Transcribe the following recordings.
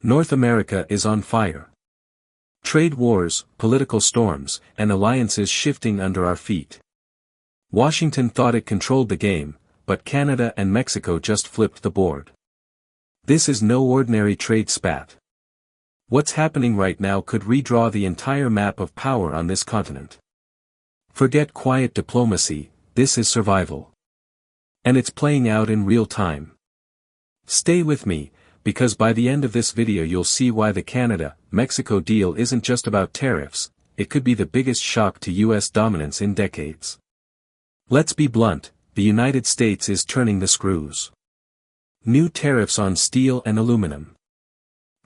North America is on fire. Trade wars, political storms, and alliances shifting under our feet. Washington thought it controlled the game, but Canada and Mexico just flipped the board. This is no ordinary trade spat. What's happening right now could redraw the entire map of power on this continent. Forget quiet diplomacy, this is survival. And it's playing out in real time. Stay with me, because by the end of this video you'll see why the Canada-Mexico deal isn't just about tariffs, it could be the biggest shock to US dominance in decades. Let's be blunt, the United States is turning the screws. New tariffs on steel and aluminum.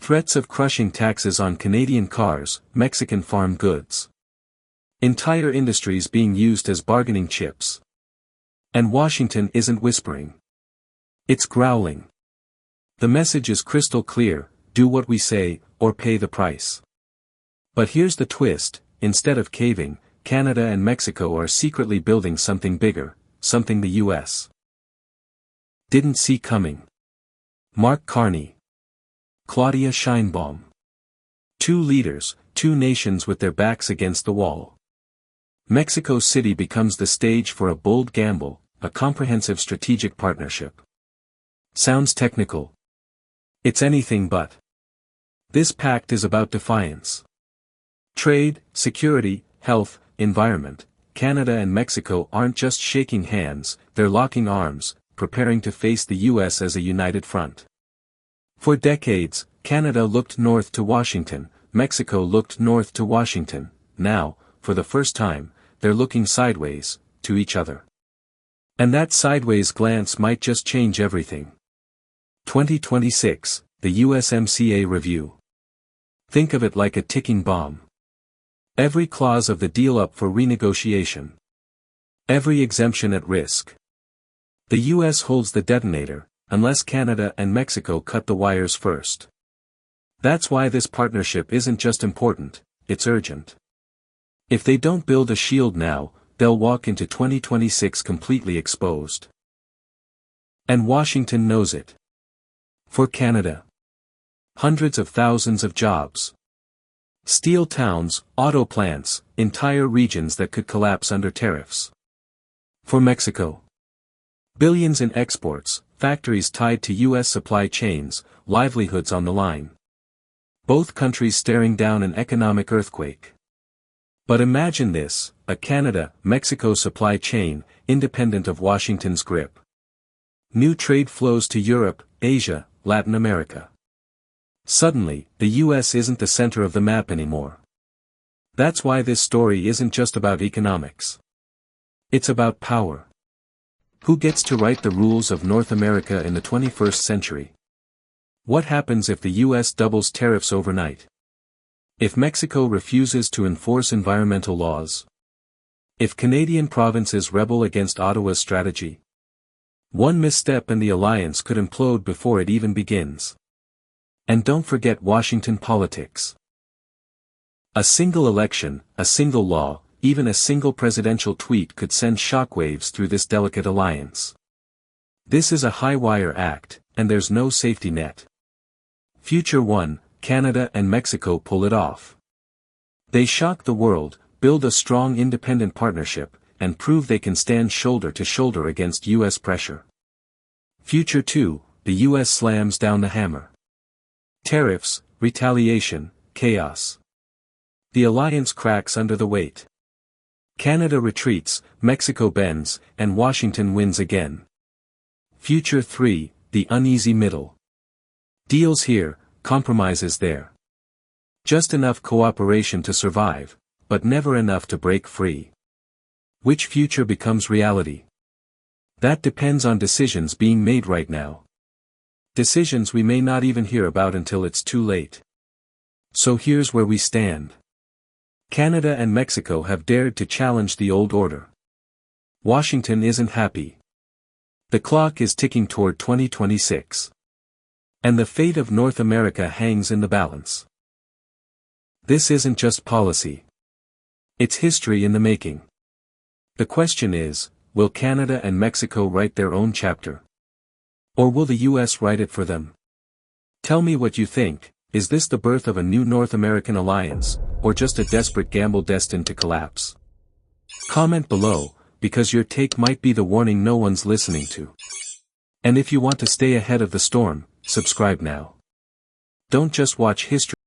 Threats of crushing taxes on Canadian cars, Mexican farm goods. Entire industries being used as bargaining chips. And Washington isn't whispering. It's growling. The message is crystal clear, do what we say, or pay the price. But here's the twist, instead of caving, Canada and Mexico are secretly building something bigger, something the US didn't see coming. Mark Carney Claudia Sheinbaum. Two leaders, two nations with their backs against the wall. Mexico City becomes the stage for a bold gamble, a comprehensive strategic partnership. Sounds technical. It's anything but. This pact is about defiance. Trade, security, health, environment. Canada and Mexico aren't just shaking hands, they're locking arms, preparing to face the US as a united front. For decades, Canada looked north to Washington, Mexico looked north to Washington. Now, for the first time, they're looking sideways, to each other. And that sideways glance might just change everything. 2026, the USMCA review. Think of it like a ticking bomb. Every clause of the deal up for renegotiation. Every exemption at risk. The US holds the detonator, unless Canada and Mexico cut the wires first. That's why this partnership isn't just important, it's urgent. If they don't build a shield now, they'll walk into 2026 completely exposed. And Washington knows it. For Canada. Hundreds of thousands of jobs. Steel towns, auto plants, entire regions that could collapse under tariffs. For Mexico. Billions in exports, factories tied to US supply chains, livelihoods on the line. Both countries staring down an economic earthquake. But imagine this, a Canada-Mexico supply chain, independent of Washington's grip. New trade flows to Europe, Asia, Latin America. Suddenly, the US isn't the center of the map anymore. That's why this story isn't just about economics. It's about power. Who gets to write the rules of North America in the 21st century? What happens if the US doubles tariffs overnight? If Mexico refuses to enforce environmental laws? If Canadian provinces rebel against Ottawa's strategy? One misstep and the alliance could implode before it even begins. And don't forget Washington politics. A single election, a single law, even a single presidential tweet could send shockwaves through this delicate alliance. This is a high-wire act, and there's no safety net. Future 1, Canada and Mexico pull it off. They shock the world, build a strong independent partnership, and prove they can stand shoulder to shoulder against US pressure. Future 2, the US slams down the hammer. Tariffs, retaliation, chaos. The alliance cracks under the weight. Canada retreats, Mexico bends, and Washington wins again. Future 3, the uneasy middle. Deals here, compromises there. Just enough cooperation to survive, but never enough to break free. Which future becomes reality? That depends on decisions being made right now. Decisions we may not even hear about until it's too late. So here's where we stand. Canada and Mexico have dared to challenge the old order. Washington isn't happy. The clock is ticking toward 2026. And the fate of North America hangs in the balance. This isn't just policy. It's history in the making. The question is, will Canada and Mexico write their own chapter? Or will the US write it for them? Tell me what you think, Is this the birth of a new North American alliance, or just a desperate gamble destined to collapse? Comment below, because your take might be the warning no one's listening to. And if you want to stay ahead of the storm, subscribe now. Don't just watch history.